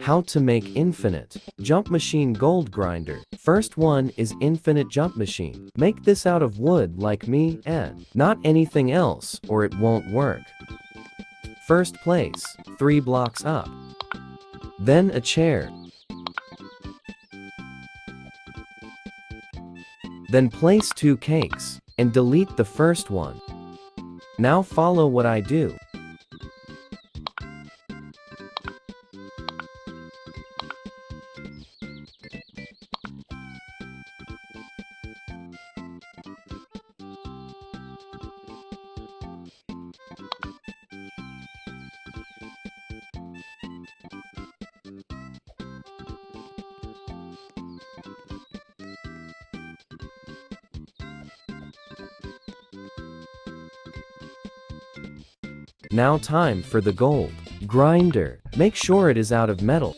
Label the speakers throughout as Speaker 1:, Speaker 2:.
Speaker 1: How to make infinite jump machine gold grinder. First one is infinite jump machine. Make this out of wood like me and not anything else or it won't work. First place, 3 blocks up. Then a chair. Then place 2 cakes and delete the first one. Now follow what I do. Now time for the gold grinder. Make sure it is out of metal.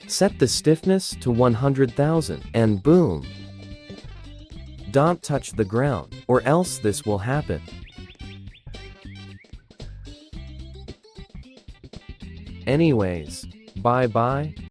Speaker 1: Set the stiffness to 100,000 and boom. Don't touch the ground, or else this will happen. Anyways, bye bye.